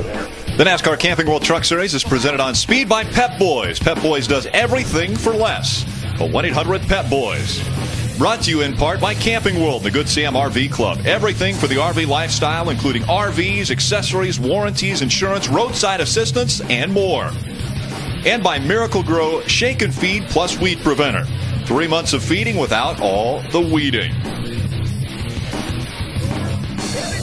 The NASCAR Camping World Truck Series is presented on speed by Pep Boys. Pep Boys does everything for less. A 1-800-PEP-BOYS. Brought to you in part by Camping World, the Good Sam RV Club. Everything for the RV lifestyle, including RVs, accessories, warranties, insurance, roadside assistance, and more. And by Miracle Grow Shake and Feed Plus Weed Preventer. 3 months of feeding without all the weeding.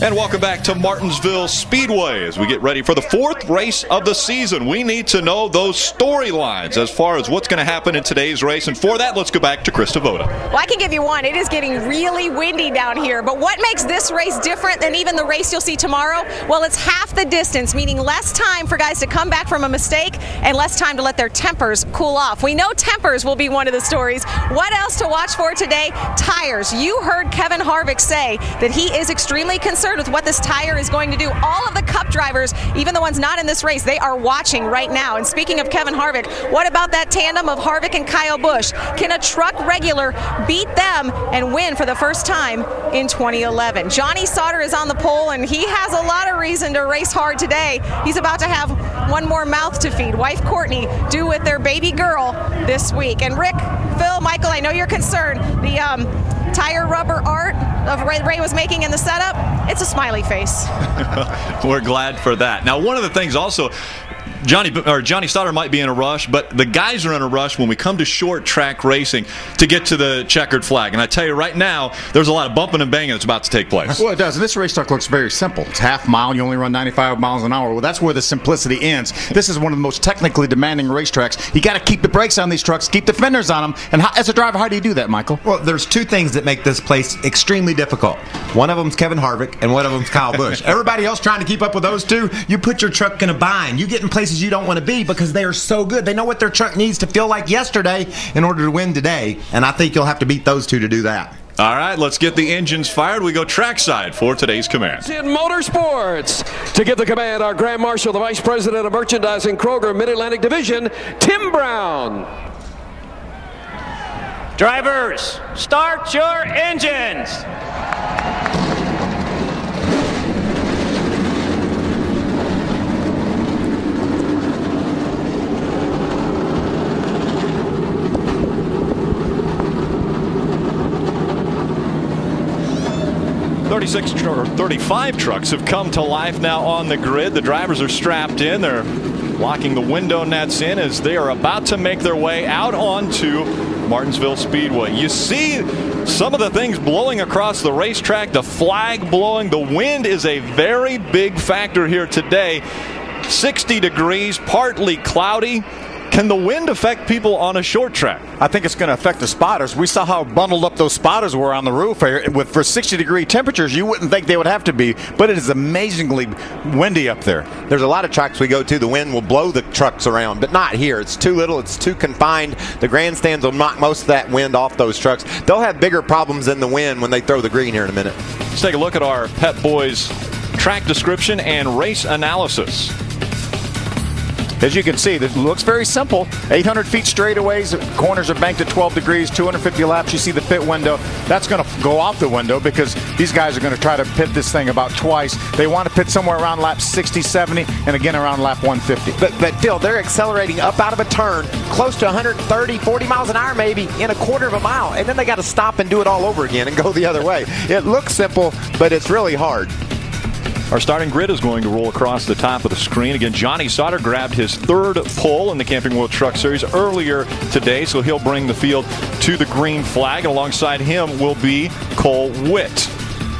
And welcome back to Martinsville Speedway as we get ready for the 4th race of the season. We need to know those storylines as far as what's going to happen in today's race. And for that, let's go back to Chris Devoda. Well, I can give you one. It is getting really windy down here. But what makes this race different than even the race you'll see tomorrow? Well, it's half the distance, meaning less time for guys to come back from a mistake and less time to let their tempers cool off. We know tempers will be one of the stories. What else to watch for today? Tires. You heard Kevin Harvick say that he is extremely concerned with what this tire is going to do. All of the Cup drivers, even the ones not in this race, they are watching right now. And speaking of Kevin Harvick, what about that tandem of Harvick and Kyle Busch? Can a truck regular beat them and win for the first time in 2011? Johnny Sauter is on the pole, and he has a lot of reason to race hard today. He's about to have one more mouth to feed. Wife Courtney due with their baby girl this week. And Rick, Phil, Michael, I know you're concerned. The tire rubber art of Ray was making in the setup, it's a smiley face. We're glad for that. Now, one of the things also, Johnny Sauter might be in a rush, but the guys are in a rush when we come to short track racing to get to the checkered flag. And I tell you right now, there's a lot of bumping and banging that's about to take place. Well, it does. And this racetrack looks very simple. It's half mile, and you only run 95 miles an hour. Well, that's where the simplicity ends. This is one of the most technically demanding racetracks. You got to keep the brakes on these trucks, keep the fenders on them. And as a driver, how do you do that, Michael? Well, there's two things that make this place extremely difficult. One of them's Kevin Harvick, and one of them's Kyle Busch. Everybody else trying to keep up with those two, you put your truck in a bind. You get in places you don't want to be because they are so good. They know what their truck needs to feel like yesterday in order to win today, and I think you'll have to beat those two to do that. All right, let's get the engines fired. We go trackside for today's command. In motorsports, to give the command, our Grand Marshal, the Vice President of Merchandising, Kroger Mid-Atlantic Division, Tim Brown. Drivers, start your engines. 35 trucks have come to life now on the grid. The drivers are strapped in. They're locking the window nets in as they are about to make their way out onto Martinsville Speedway. You see some of the things blowing across the racetrack, the flag blowing. The wind is a very big factor here today. 60 degrees, partly cloudy. Can the wind affect people on a short track? I think it's going to affect the spotters. We saw how bundled up those spotters were on the roof. For 60-degree temperatures, you wouldn't think they would have to be, but it is amazingly windy up there. There's a lot of tracks we go to, the wind will blow the trucks around, but not here. It's too little, it's too confined. The grandstands will knock most of that wind off those trucks. They'll have bigger problems than the wind when they throw the green here in a minute. Let's take a look at our Pep Boys track description and race analysis. As you can see, this looks very simple. 800 feet straightaways, corners are banked at 12 degrees, 250 laps. You see the pit window. That's going to go off the window because these guys are going to try to pit this thing about twice. They want to pit somewhere around lap 60, 70, and again around lap 150. But Phil, they're accelerating up out of a turn close to 130, 40 miles an hour maybe in a quarter of a mile, and then they got to stop and do it all over again and go the other way. It looks simple, but it's really hard. Our starting grid is going to roll across the top of the screen. Again, Johnny Sauter grabbed his 3rd pole in the Camping World Truck Series earlier today, so he'll bring the field to the green flag. And alongside him will be Cole Witt.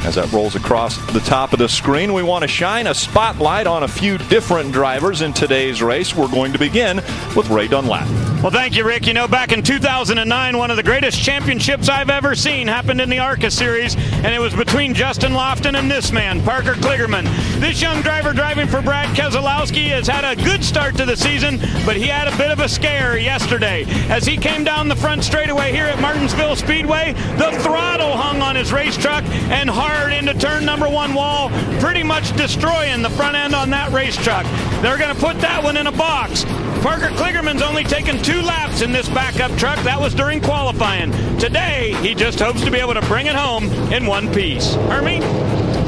As that rolls across the top of the screen, we want to shine a spotlight on a few different drivers in today's race. We're going to begin with Ray Dunlap. Well, thank you, Rick. You know, back in 2009, one of the greatest championships I've ever seen happened in the ARCA Series, and it was between Justin Lofton and this man, Parker Kligerman. This young driver driving for Brad Keselowski has had a good start to the season, but he had a bit of a scare yesterday. As he came down the front straightaway here at Martinsville Speedway, the throttle hung on his race truck and hard into turn number 1 wall, pretty much destroying the front end on that race truck. They're going to put that one in a box. Parker Kligerman's only taken 2 laps in this backup truck. That was during qualifying. Today, he just hopes to be able to bring it home in one piece. Hermie?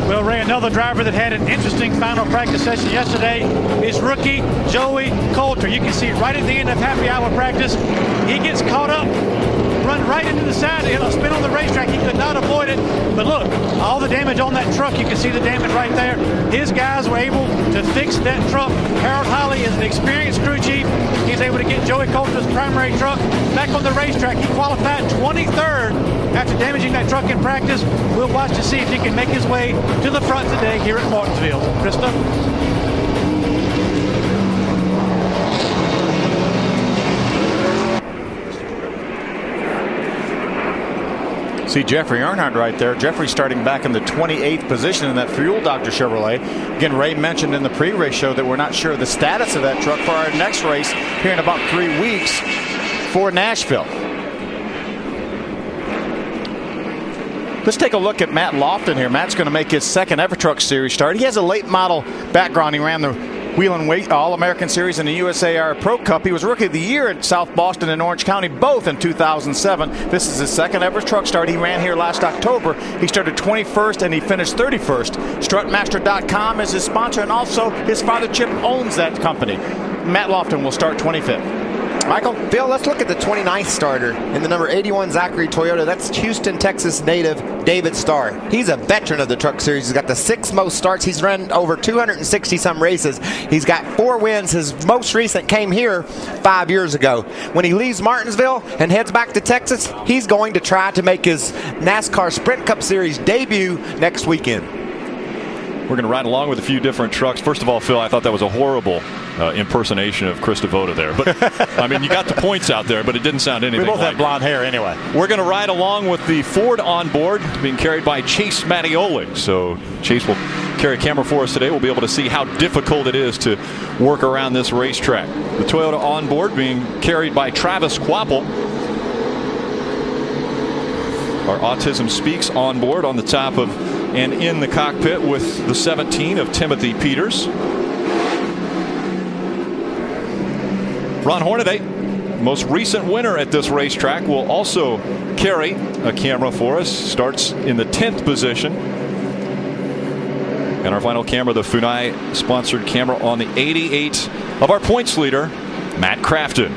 Well, Ray, another driver that had an interesting final practice session yesterday is rookie Joey Coulter. You can see right at the end of happy hour practice, he gets caught up, run right into the side, it'll spin on the racetrack. He could not avoid it. But look, all the damage on that truck, you can see the damage right there. His guys were able to fix that truck. Harold Holly is an experienced crew chief. He's able to get Joey Coulter's primary truck back on the racetrack. He qualified 23rd after damaging that truck in practice. We'll watch to see if he can make his way to the front today here at Martinsville. Krista? See Jeffrey Earnhardt right there. Jeffrey starting back in the 28th position in that Fuel Doctor Chevrolet. Again, Ray mentioned in the pre-race show that we're not sure the status of that truck for our next race here in about 3 weeks for Nashville. Let's take a look at Matt Lofton here. Matt's going to make his second ever Truck Series start. He has a late model background. He ran the Wheel and Weight All-American Series and the USAR Pro Cup. He was Rookie of the Year at South Boston and Orange County, both in 2007. This is his second ever truck start. He ran here last October. He started 21st and he finished 31st. Strutmaster.com is his sponsor, and also his father Chip owns that company. Matt Lofton will start 25th. Michael? Phil, let's look at the 29th starter in the number 81 Zachary Toyota. That's Houston, Texas native David Starr. He's a veteran of the Truck Series. He's got the 6th most starts. He's run over 260 some races. He's got 4 wins. His most recent came here 5 years ago. When he leaves Martinsville and heads back to Texas, he's going to try to make his NASCAR Sprint Cup Series debut next weekend. We're going to ride along with a few different trucks. First of all, Phil, I thought that was a horrible impersonation of Chris Devoto there. But I mean, you got the points out there, but it didn't sound anything like it. We both have blonde hair anyway. We're going to ride along with the Ford onboard being carried by Chase Mattioli. So Chase will carry a camera for us today. We'll be able to see how difficult it is to work around this racetrack. The Toyota onboard being carried by Travis Quapple. Our Autism Speaks onboard on the top of and in the cockpit with the 17 of Timothy Peters. Ron Hornaday, most recent winner at this racetrack, will also carry a camera for us. Starts in the 10th position. And our final camera, the Funai sponsored camera on the 88 of our points leader, Matt Crafton.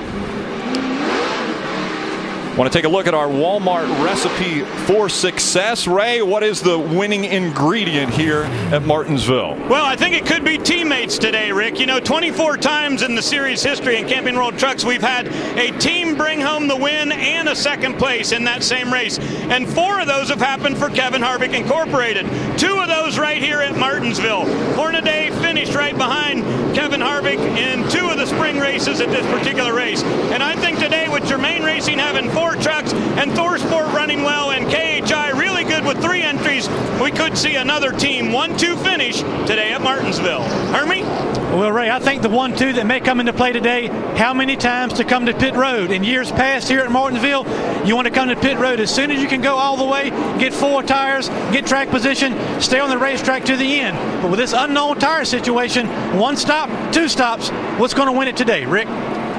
Want to take a look at our Walmart recipe for success. Ray, what is the winning ingredient here at Martinsville? Well, I think it could be teammates today, Rick. You know, 24 times in the series history in Camping World Trucks, we've had a team bring home the win and a second place in that same race. And 4 of those have happened for Kevin Harvick Incorporated. 2 of those right here at Martinsville. Hornaday finished right behind Kevin Harvick in 2 of the spring races at this particular race. And I think today with Germain Racing having 4 trucks and Thor Sport running well and KHI really good with 3 entries, we could see another team 1-2 finish today at Martinsville. Hermie? Well, Ray, I think the 1-2 that may come into play today, how many times to come to pit road? In years past here at Martinsville, you want to come to pit road as soon as you can go all the way, get 4 tires, get track position, stay on the racetrack to the end. But with this unknown tire situation, 1 stop, 2 stops, what's going to win it today, Rick?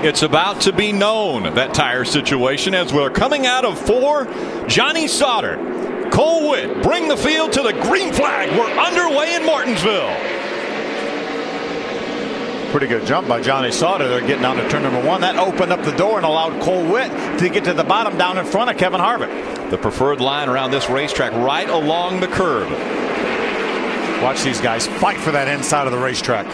It's about to be known, that tire situation, as we're coming out of 4. Johnny Sauter, Cole Witt bring the field to the green flag. We're underway in Martinsville. Pretty good jump by Johnny Sauter. They're getting down to turn number 1. That opened up the door and allowed Cole Witt to get to the bottom down in front of Kevin Harvick. The preferred line around this racetrack right along the curb. Watch these guys fight for that inside of the racetrack.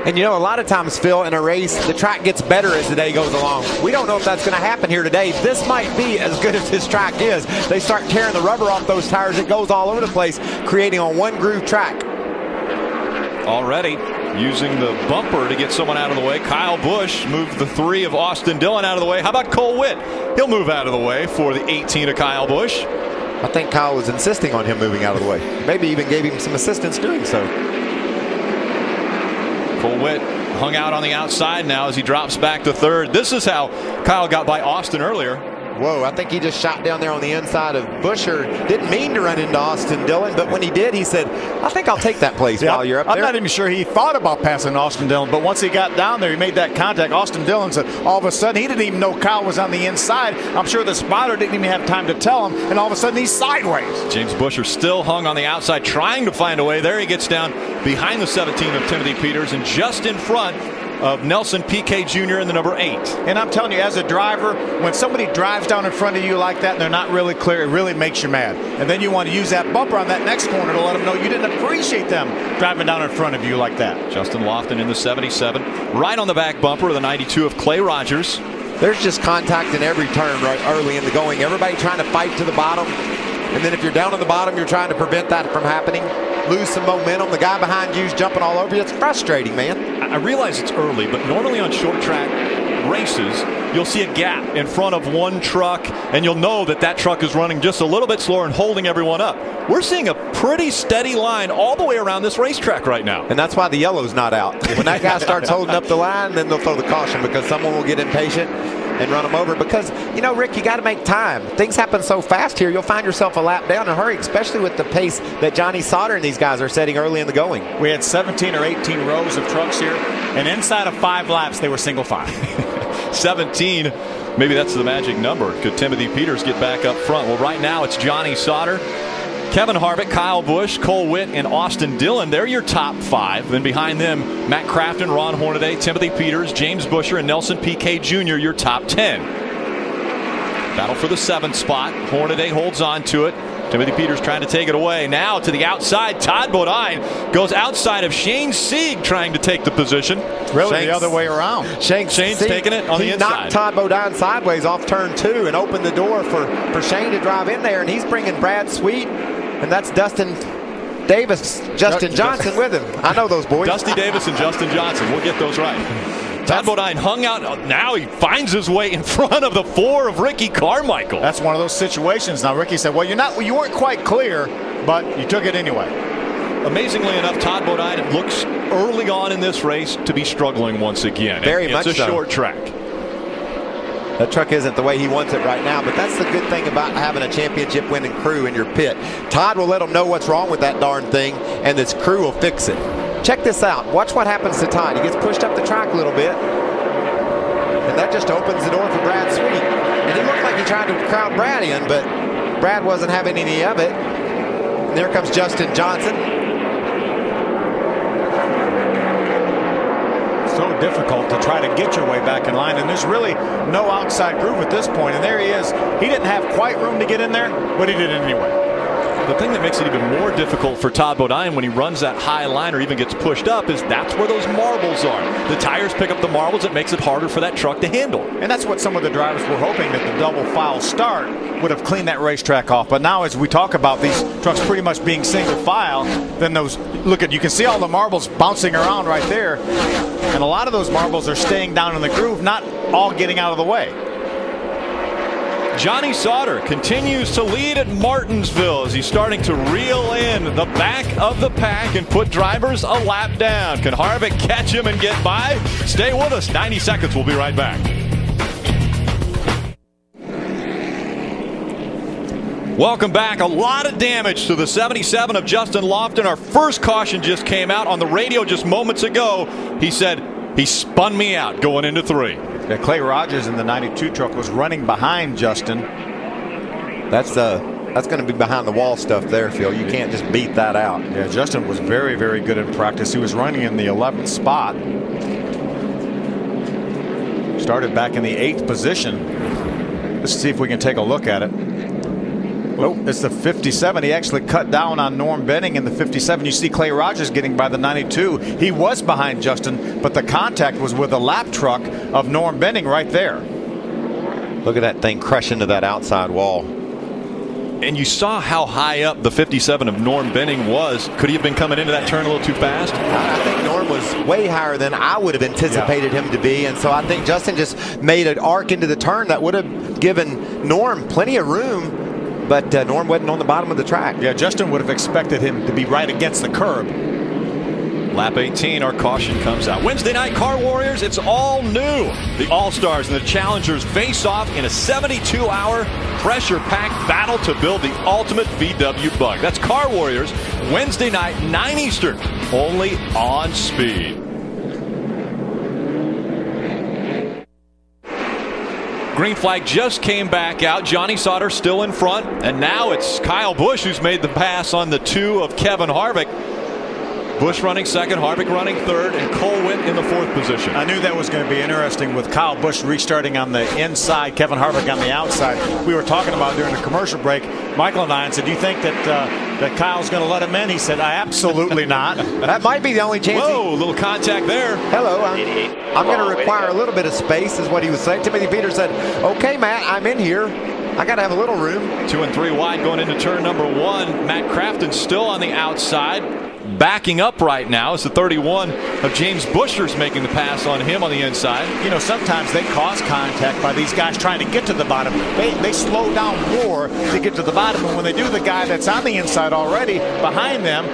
And you know, a lot of times, Phil, in a race, the track gets better as the day goes along. We don't know if that's going to happen here today. This might be as good as this track is. They start tearing the rubber off those tires. It goes all over the place, creating a 1-groove track. Already using the bumper to get someone out of the way. Kyle Busch moved the 3 of Austin Dillon out of the way. How about Cole Witt? He'll move out of the way for the 18 of Kyle Busch. I think Kyle was insisting on him moving out of the way. Maybe even gave him some assistance doing so. Cole Witt hung out on the outside now as he drops back to 3rd. This is how Kyle got by Austin earlier. Whoa, I think he just shot down there on the inside of Busher. Didn't mean to run into Austin Dillon, but when he did, he said, I think I'll take that place while you're up there. I'm not even sure he thought about passing Austin Dillon, but once he got down there, he made that contact. Austin Dillon said all of a sudden he didn't even know Kyle was on the inside. I'm sure the spotter didn't even have time to tell him, and all of a sudden he's sideways. James Busher still hung on the outside, trying to find a way. There he gets down behind the 17 of Timothy Peters and just in front of Nelson Piquet Jr. in the number 8. And I'm telling you, as a driver, when somebody drives down in front of you like that and they're not really clear, it really makes you mad. And then you want to use that bumper on that next corner to let them know you didn't appreciate them driving down in front of you like that. Justin Lofton in the 77, right on the back bumper of the 92 of Clay Rogers. There's just contact in every turn right early in the going. Everybody trying to fight to the bottom. And then if you're down on the bottom, you're trying to prevent that from happening. Lose some momentum. The guy behind you's jumping all over you. It's frustrating, man. I realize it's early, but normally on short track races, you'll see a gap in front of one truck, and you'll know that that truck is running just a little bit slower and holding everyone up. We're seeing a pretty steady line all the way around this racetrack right now. And that's why the yellow's not out. When that guy starts holding up the line, then they'll throw the caution because someone will get impatient and run them over. Because, you know, Rick, you got to make time. Things happen so fast here, you'll find yourself a lap down in a hurry, especially with the pace that Johnny Sauter and these guys are setting early in the going. We had 17 or 18 rows of trucks here, and inside of 5 laps, they were single file. 17, maybe that's the magic number. Could Timothy Peters get back up front? Well, right now it's Johnny Sauter, Kevin Harvick, Kyle Busch, Cole Witt, and Austin Dillon. They're your top 5. Then behind them, Matt Crafton, Ron Hornaday, Timothy Peters, James Busher, and Nelson Piquet Jr., your top 10. Battle for the 7th spot. Hornaday holds on to it. Timothy Peters trying to take it away. Now to the outside. Todd Bodine goes outside of Shane Sieg trying to take the position. Really the other way around. Shane's taking it on the inside. He knocked Todd Bodine sideways off turn 2 and opened the door for Shane to drive in there. And he's bringing Brad Sweet, and that's Dustin Davis, Justin Johnson with him. I know those boys. Dusty Davis and Justin Johnson. We'll get those right. Todd Bodine hung out. Now he finds his way in front of the 4 of Ricky Carmichael. That's one of those situations. Now Ricky said, well, you weren't quite clear, but you took it anyway. Amazingly enough, Todd Bodine looks early on in this race to be struggling once again. Very much so. It's a short track. That truck isn't the way he wants it right now, but that's the good thing about having a championship winning crew in your pit. Todd will let them know what's wrong with that darn thing, and this crew will fix it. Check this out. Watch what happens to Todd. He gets pushed up the track a little bit, and that just opens the door for Brad Sweet. And he looked like he tried to crowd Brad in, but Brad wasn't having any of it. And there comes Justin Johnson. So difficult to try to get your way back in line, and there's really no outside groove at this point. And there he is. He didn't have quite room to get in there, but he did it anyway. The thing that makes it even more difficult for Todd Bodine when he runs that high line or even gets pushed up is that's where those marbles are. The tires pick up the marbles. It makes it harder for that truck to handle. And that's what some of the drivers were hoping, that the double file start would have cleaned that racetrack off. But now as we talk about these trucks pretty much being single file, then those, you can see all the marbles bouncing around right there. And a lot of those marbles are staying down in the groove, not all getting out of the way. Johnny Sauter continues to lead at Martinsville as he's starting to reel in the back of the pack and put drivers a lap down. Can Harvick catch him and get by? Stay with us. 90 seconds. We'll be right back. Welcome back. A lot of damage to the 77 of Justin Lofton. Our first caution just came out on the radio just moments ago. He said he spun me out going into 3. Yeah, Clay Rogers in the 92 truck was running behind Justin. That's going to be behind the wall stuff there, Phil. You can't just beat that out. Yeah, Justin was very, very good in practice. He was running in the 11th spot. Started back in the 8th position. Let's see if we can take a look at it. Oh, it's the 57. He actually cut down on Norm Benning in the 57. You see Clay Rogers getting by the 92. He was behind Justin, but the contact was with the lap truck of Norm Benning right there. Look at that thing crush into that outside wall. And you saw how high up the 57 of Norm Benning was. Could he have been coming into that turn a little too fast? I think Norm was way higher than I would have anticipated him to be. And so I think Justin just made an arc into the turn that would have given Norm plenty of room. But Norm wasn't on the bottom of the track. Yeah, Justin would have expected him to be right against the curb. Lap 18, our caution comes out. Wednesday night, Car Warriors, it's all new. The All-Stars and the Challengers face off in a 72-hour pressure-packed battle to build the ultimate VW bug. That's Car Warriors, Wednesday night, 9 Eastern, only on Speed. Green flag just came back out. Johnny Sauter still in front. And now it's Kyle Busch who's made the pass on the 2 of Kevin Harvick. Busch running second, Harvick running third, and Cole Witt in the 4th position. I knew that was going to be interesting with Kyle Busch restarting on the inside, Kevin Harvick on the outside. We were talking about during the commercial break, Michael and I, and said, do you think that Kyle's going to let him in? He said, absolutely not. That might be the only chance. Whoa, little contact there. Hello, I'm going to require a little bit of space is what he was saying. Timothy Peters said, okay, Matt, I'm in here. I got to have a little room. 2 and 3 wide going into turn number 1. Matt Crafton still on the outside. Backing up right now is the 31 of James Buescher's making the pass on him on the inside. You know, sometimes they cause contact by these guys trying to get to the bottom. They slow down more to get to the bottom. And when they do, the guy that's on the inside already behind them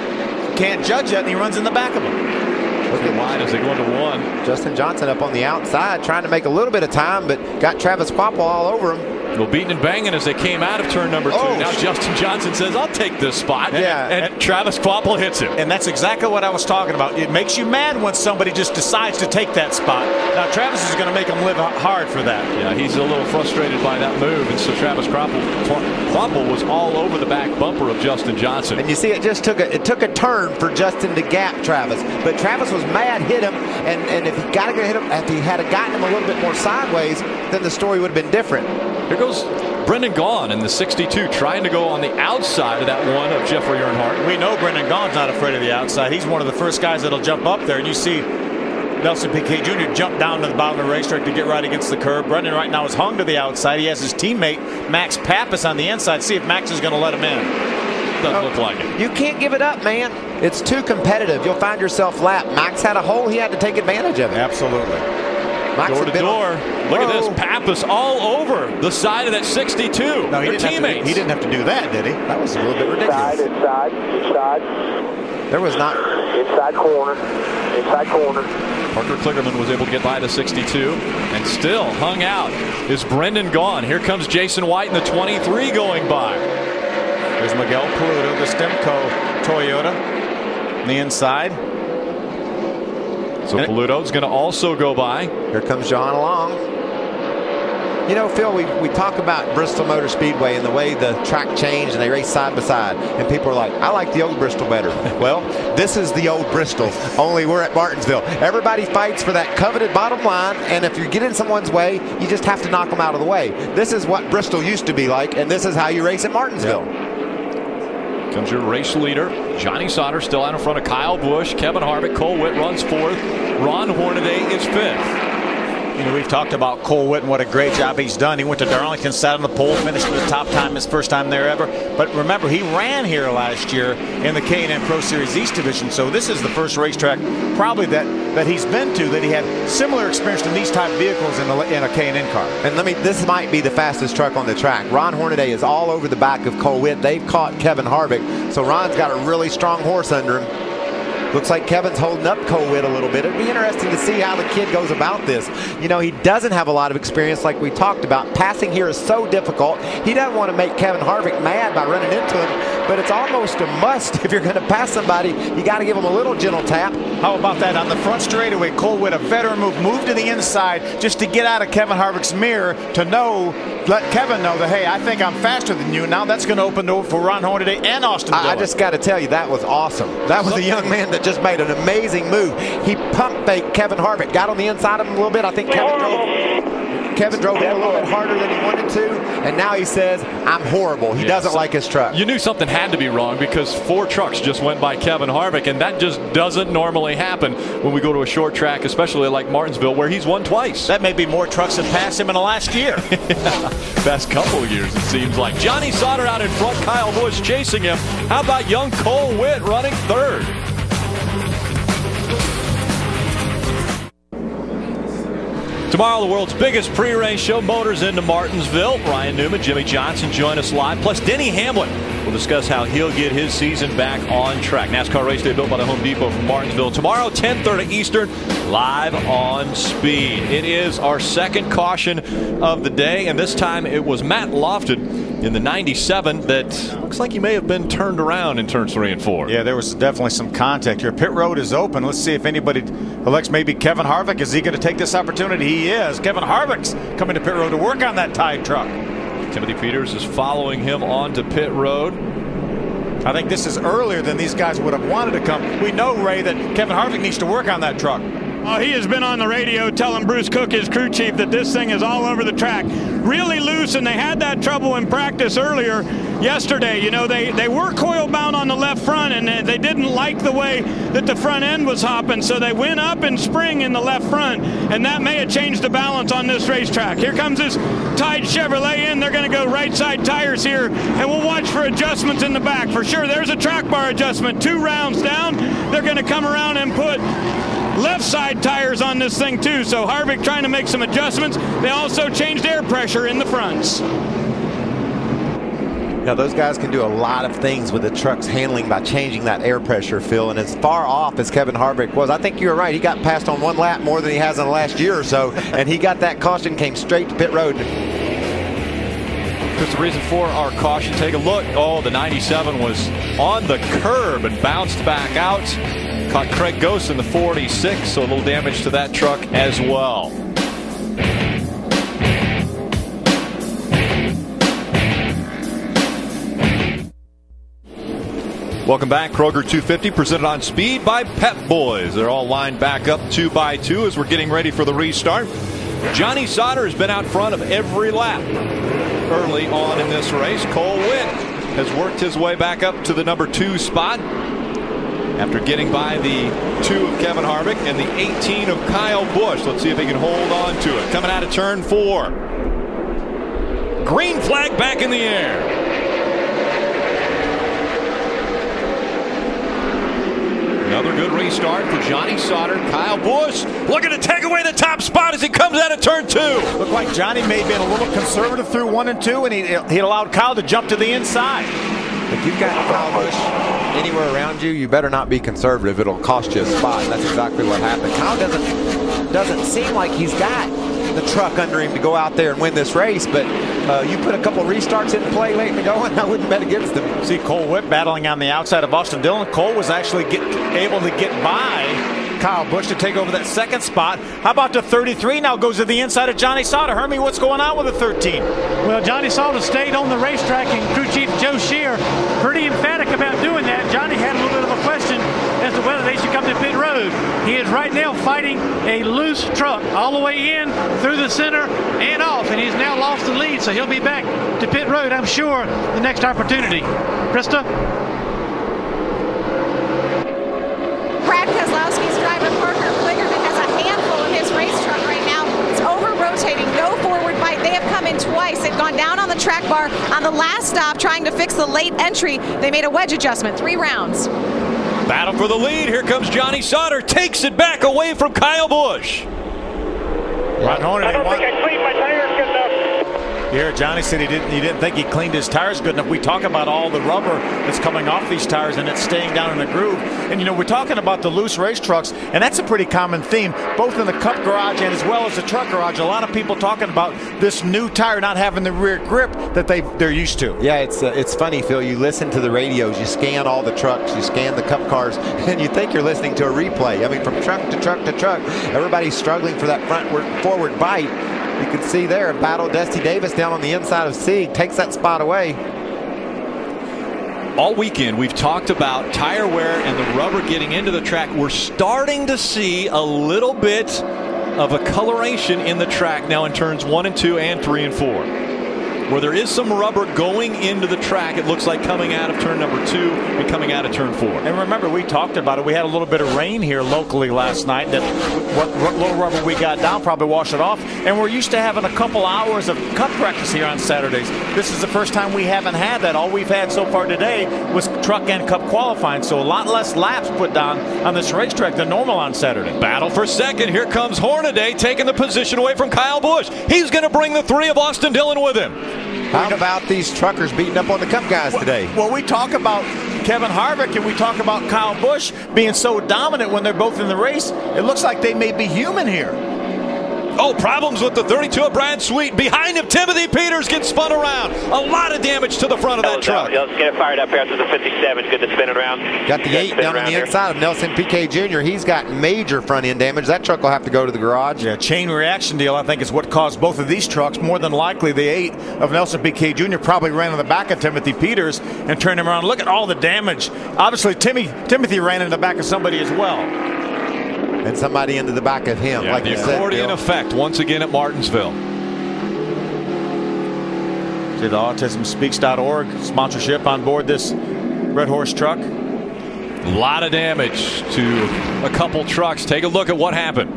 can't judge that, and he runs in the back of them. Looking wide as they go into 1. Justin Johnson up on the outside trying to make a little bit of time, but got Travis Kvapil all over him. Well, beating and banging as they came out of turn number 2. Oh, now Justin Johnson says, I'll take this spot. Yeah. And Travis Kvapil hits him. And that's exactly what I was talking about. It makes you mad when somebody just decides to take that spot. Now, Travis is going to make him live hard for that. Yeah, he's a little frustrated by that move. And so Travis Kvapil was all over the back bumper of Justin Johnson. And you see, it just took a turn for Justin to gap Travis. But Travis was mad, hit him, and if he hit him, if he had gotten him a little bit more sideways, then the story would have been different. Here goes Brendan Gaughan in the 62, trying to go on the outside of that 1 of Jeffrey Earnhardt. We know Brendan Gaughan's not afraid of the outside. He's one of the first guys that'll jump up there. And you see Nelson Piquet Jr. jump down to the bottom of the racetrack to get right against the curb. Brendan right now is hung to the outside. He has his teammate Max Pappas on the inside. See if Max is going to let him in. Doesn't look like it. You can't give it up, man. It's too competitive. You'll find yourself lapped. Max had a hole. He had to take advantage of it. Absolutely. Max Door to door. Look at this. Pappas all over the side of that 62. No, Their teammates. He didn't have to do that, did he? That was a little bit ridiculous. Inside. There was not. Inside corner. Parker Kligerman was able to get by the 62 and still hung out is Brendan Gaughan. Here comes Jason White in the 23 going by. There's Miguel Paludo, the Stemco Toyota on the inside. So Paludo's going to also go by. Here comes John along. You know, Phil, we talk about Bristol Motor Speedway and the way the track changed and they race side by side. And people are like, I like the old Bristol better. Well, this is the old Bristol, only we're at Martinsville. Everybody fights for that coveted bottom line, and if you get in someone's way, you just have to knock them out of the way. This is what Bristol used to be like, and this is how you race at Martinsville. Yep. Comes your race leader, Johnny Sauter, still out in front of Kyle Busch. Kevin Harvick, Cole Witt runs 4th. Ron Hornaday is 5th. You know, we've talked about Cole Witt and what a great job he's done. He went to Darlington, sat on the pole, finished with the top time, his first time there ever. But remember, he ran here last year in the K&N Pro Series East Division. So this is the first racetrack probably that he's been to that he had similar experience in these type vehicles in a K&N car. And this might be the fastest truck on the track. Ron Hornaday is all over the back of Cole Witt. They've caught Kevin Harvick. So Ron's got a really strong horse under him. Looks like Kevin's holding up Cole Witt a little bit. It'd be interesting to see how the kid goes about this. You know, he doesn't have a lot of experience like we talked about. Passing here is so difficult. He doesn't want to make Kevin Harvick mad by running into him, but it's almost a must. If you're going to pass somebody, you got to give him a little gentle tap. How about that on the front straightaway? Cole Witt, a veteran move to the inside just to get out of Kevin Harvick's mirror to let Kevin know that, hey, I think I'm faster than you. Now that's going to open the door for Ron Hornaday and Austin Dillon. I just got to tell you, that was awesome. That was a young man that just made an amazing move. He pump faked Kevin Harvick, got on the inside of him a little bit. I think Kevin drove in a little bit harder than he wanted to, and now he says, I'm horrible. He doesn't like his truck. You knew something had to be wrong because 4 trucks just went by Kevin Harvick, and that just doesn't normally happen when we go to a short track, especially like Martinsville, where he's won twice. That may be more trucks that passed him in the last year. Best couple of years, it seems like. Johnny Sauter out in front, Kyle Busch chasing him. How about young Cole Witt running 3rd? Tomorrow, the world's biggest pre-race show, Motors into Martinsville. Ryan Newman, Jimmy Johnson join us live, plus Denny Hamlin We'll discuss how he'll get his season back on track. NASCAR Race Day built by the Home Depot from Martinsville. Tomorrow, 10:30 Eastern, live on Speed. It is our second caution of the day, and this time it was Matt Lofton in the 97 that looks like he may have been turned around in turns 3 and 4. Yeah, there was definitely some contact here. Pit road is open. Let's see if anybody elects. Maybe Kevin Harvick. Is he going to take this opportunity? He is. Kevin Harvick's coming to pit road to work on that tied truck. Timothy Peters is following him onto pit road. I think this is earlier than these guys would have wanted to come. We know, Ray, that Kevin Harvick needs to work on that truck. Oh, he has been on the radio telling Bruce Cook, his crew chief, that this thing is all over the track. Really loose, and they had that trouble in practice earlier yesterday. You know, they were coil bound on the left front, and they didn't like the way that the front end was hopping, so they went up in spring in the left front, and that may have changed the balance on this racetrack. Here comes this tied Chevrolet in. They're going to go right side tires here, and we'll watch for adjustments in the back. For sure, there's a track bar adjustment. 2 rounds down. They're going to come around and put left side tires on this thing too, so Harvick trying to make some adjustments. They also changed air pressure in the fronts. Now those guys can do a lot of things with the truck's handling by changing that air pressure, Phil, and as far off as Kevin Harvick was, I think you were right. He got passed on 1 lap more than he has in the last year or so, and he got that caution, came straight to pit road. That's the reason for our caution. Take a look. Oh, the 97 was on the curb and bounced back out. Caught Craig Ghost in the 46, so a little damage to that truck as well. Welcome back. Kroger 250 presented on Speed by Pep Boys. They're all lined back up 2 by 2 as we're getting ready for the restart. Johnny Sauter has been out front of every lap early on in this race. Cole Witt has worked his way back up to the number 2 spot after getting by the 2 of Kevin Harvick and the 18 of Kyle Busch. Let's see if he can hold on to it. Coming out of turn 4. Green flag back in the air. Another good restart for Johnny Sauter. Kyle Busch looking to take away the top spot as he comes out of turn 2. Looked like Johnny may have been a little conservative through 1 and 2, and he allowed Kyle to jump to the inside. If you've got Kyle Busch anywhere around you, you better not be conservative. It'll cost you a spot. That's exactly what happened. Kyle doesn't seem like he's got the truck under him to go out there and win this race, but you put a couple restarts in play late in the going, I wouldn't bet against him. See Cole Witt battling on the outside of Austin Dillon. Cole was actually able to get by Kyle Busch to take over that 2nd spot. How about the 33 now goes to the inside of Johnny Sauter? Hermie, what's going on with the 13? Well, Johnny Sauter stayed on the racetrack, and crew chief Joe Shear pretty emphatic about doing that. Johnny had a little bit of a question as to whether they should come to pit road. He is right now fighting a loose truck all the way in, through the center, and off, and he's now lost the lead, so he'll be back to pit road, I'm sure, the next opportunity. Krista? Brad Keselowski's driver, Parker Kligerman, has a handful in his race truck right now. It's over-rotating, no forward bite. They have come in twice. They've gone down on the track bar on the last stop trying to fix the late entry. They made a wedge adjustment, 3 rounds. Battle for the lead. Here comes Johnny Sauter. Takes it back away from Kyle Busch. Ron Horner, I don't think I cleaned my tires good enough. Here, Johnny said he didn't think he cleaned his tires good enough. We talk about all the rubber that's coming off these tires and it's staying down in the groove. And, you know, we're talking about the loose race trucks, and that's a pretty common theme, both in the Cup garage and as well as the truck garage. A lot of people talking about this new tire not having the rear grip that they're used to. Yeah, it's funny, Phil. You listen to the radios, you scan all the trucks, you scan the Cup cars, and you think you're listening to a replay. I mean, from truck to truck to truck, everybody's struggling for that forward bite. You can see there a battle. Dusty Davis down on the inside of Sieg takes that spot away. All weekend we've talked about tire wear and the rubber getting into the track. We're starting to see a little bit of a coloration in the track now in turns 1 and 2 and 3 and 4. Where there is some rubber going into the track, it looks like coming out of turn number 2 and coming out of turn 4. And remember, we talked about it. We had a little bit of rain here locally last night. That what little rubber we got down probably washed it off. And we're used to having a couple hours of Cup practice here on Saturdays. This is the first time we haven't had that. All we've had so far today was truck and Cup qualifying. So a lot less laps put down on this racetrack than normal on Saturday. Battle for second. Here comes Hornaday taking the position away from Kyle Busch. He's going to bring the 3 of Austin Dillon with him. How about these truckers beating up on the Cup guys today? Well, we talk about Kevin Harvick and we talk about Kyle Busch being so dominant when they're both in the race. It looks like they may be human here. Oh, problems with the 32 of Brad Sweet. Behind him, Timothy Peters gets spun around. A lot of damage to the front of that truck. Let's get it fired up here after the 57. Good to spin it around. Got the 8 down on the inside of Nelson Piquet Jr. He's got major front end damage. That truck will have to go to the garage. Yeah, chain reaction deal, I think, is what caused both of these trucks. More than likely, the 8 of Nelson Piquet Jr. probably ran on the back of Timothy Peters and turned him around. Look at all the damage. Obviously, Timothy ran in the back of somebody as well. And somebody into the back of him. Yeah, like the accordion effect once again at Martinsville. See the AutismSpeaks.org sponsorship on board this Red Horse truck. A lot of damage to a couple trucks. Take a look at what happened.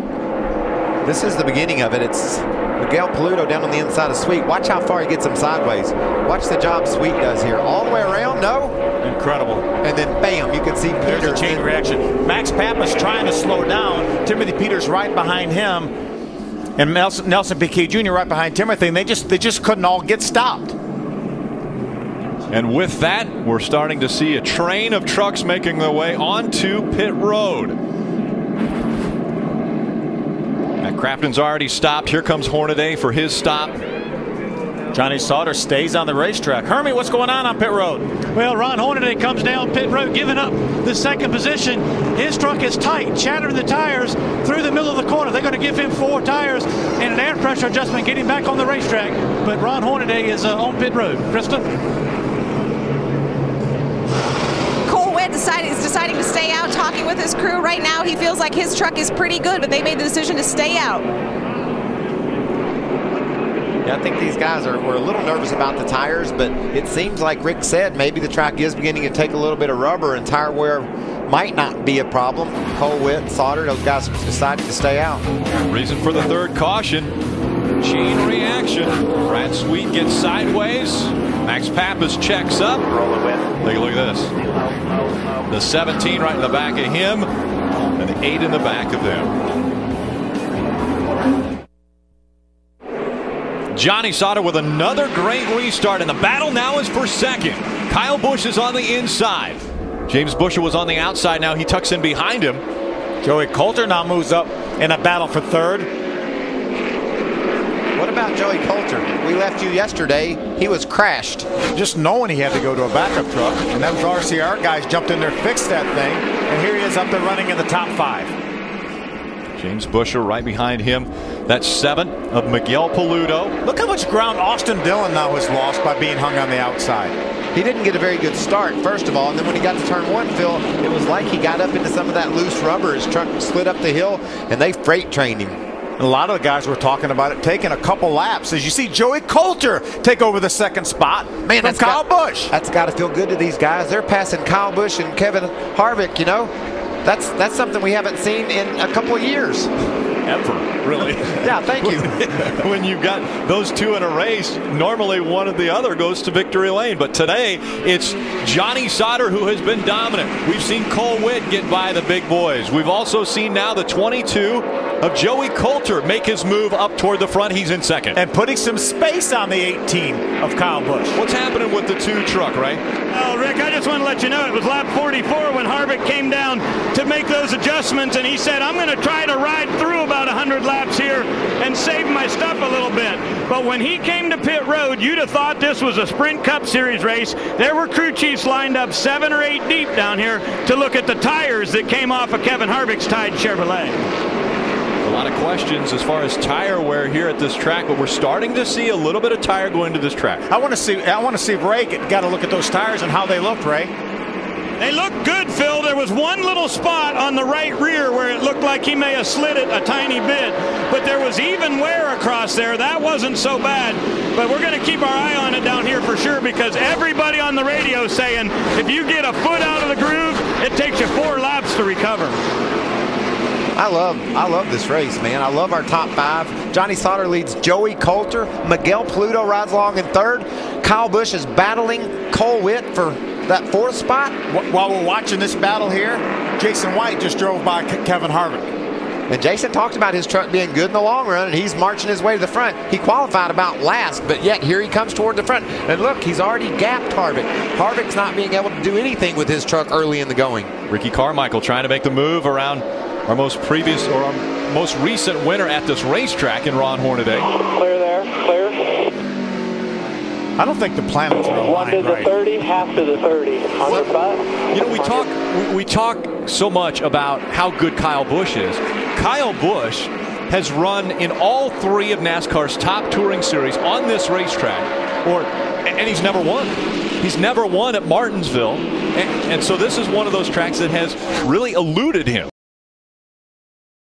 This is the beginning of it. It's Miguel Paludo down on the inside of Sweet. Watch how far he gets him sideways. Watch the job Sweet does here. All the way around, no. Incredible. And then bam, you can see Peters. There's a chain reaction. Max Pappas trying to slow down. Timothy Peters right behind him. And Nelson Piquet Jr. right behind Timothy. And they just couldn't all get stopped. And with that, we're starting to see a train of trucks making their way onto pit road. Matt Crafton's already stopped. Here comes Hornaday for his stop. Johnny Sauter stays on the racetrack. Hermie, what's going on pit road? Well, Ron Hornaday comes down pit road, giving up the second position. His truck is tight, shattering the tires through the middle of the corner. They're going to give him 4 tires and an air pressure adjustment, get him back on the racetrack. But Ron Hornaday is on pit road. Krista? Is deciding to stay out, talking with his crew right now. He feels like his truck is pretty good, but they made the decision to stay out. Yeah, I think these guys were a little nervous about the tires, but it seems like Rick said maybe the track is beginning to take a little bit of rubber and tire wear might not be a problem. Cole Witt, Sauter, those guys decided to stay out. Reason for the third caution. Chain reaction. Brad Sweet gets sideways. Max Pappas checks up. Take a look at this. The 17 right in the back of him, and the 8 in the back of them. Johnny Sauter with another great restart, and the battle now is for second. Kyle Busch is on the inside. James Buescher was on the outside. Now he tucks in behind him. Joey Coulter now moves up in a battle for third. What about Joey Coulter? We left you yesterday. He was crashed. Just knowing he had to go to a backup truck. And those RCR guys jumped in there, fixed that thing. And here he is up there running in the top 5. James Buescher right behind him. That's 7 of Miguel Paludo. Look how much ground Austin Dillon now has lost by being hung on the outside. He didn't get a very good start, first of all. And then when he got to turn 1, Phil, it was like he got up into some of that loose rubber. His truck slid up the hill, and they freight trained him. A lot of the guys were talking about it taking a couple laps as you see Joey Coulter take over the second spot. Man, that's Kyle Busch. That's got to feel good to these guys. They're passing Kyle Busch and Kevin Harvick, you know. That's something we haven't seen in a couple of years. Ever, really. Yeah, thank you. When you've got those two in a race, normally one or the other goes to victory lane. But today, it's Johnny Sauter who has been dominant. We've seen Cole Witt get by the big boys. We've also seen now the 22 of Joey Coulter make his move up toward the front. He's in second. And putting some space on the 18 of Kyle Busch. What's happening with the 2 truck, right? Well, Rick, I just want to let you know it was lap 44 when Harvick came down to make those adjustments, and he said, I'm going to try to ride through about 100 laps here and save my stuff a little bit. But when he came to pit road, you'd have thought this was a Sprint Cup Series race. There were crew chiefs lined up 7 or 8 deep down here to look at the tires that came off of Kevin Harvick's tied Chevrolet. A lot of questions as far as tire wear here at this track, but we're starting to see a little bit of tire go into this track. I want to see if Ray got to look at those tires and how they looked, Ray. They look good, Phil. There was one little spot on the right rear where it looked like he may have slid it a tiny bit, but there was even wear across there. That wasn't so bad, but we're going to keep our eye on it down here for sure, because everybody on the radio is saying if you get a foot out of the groove, it takes you 4 laps to recover. I love this race, man. I love our top 5. Johnny Sauter leads Joey Coulter. Miguel Paludo rides along in 3rd. Kyle Busch is battling Cole Witt for that 4th spot. While we're watching this battle here, Jason White just drove by Kevin Harvick. And Jason talked about his truck being good in the long run, and he's marching his way to the front. He qualified about last, but yet here he comes toward the front. And look, he's already gapped Harvick. Harvick's not being able to do anything with his truck early in the going. Ricky Carmichael trying to make the move around our most recent winner at this racetrack in Ron Hornaday. Clear there, clear. I don't think the planets are aligned. 1 to the right. 30, half to the 30. 105. You know, we talk so much about how good Kyle Busch is. Kyle Busch has run in all 3 of NASCAR's top touring series on this racetrack, and he's never won. He's never won at Martinsville, and so this is one of those tracks that has really eluded him.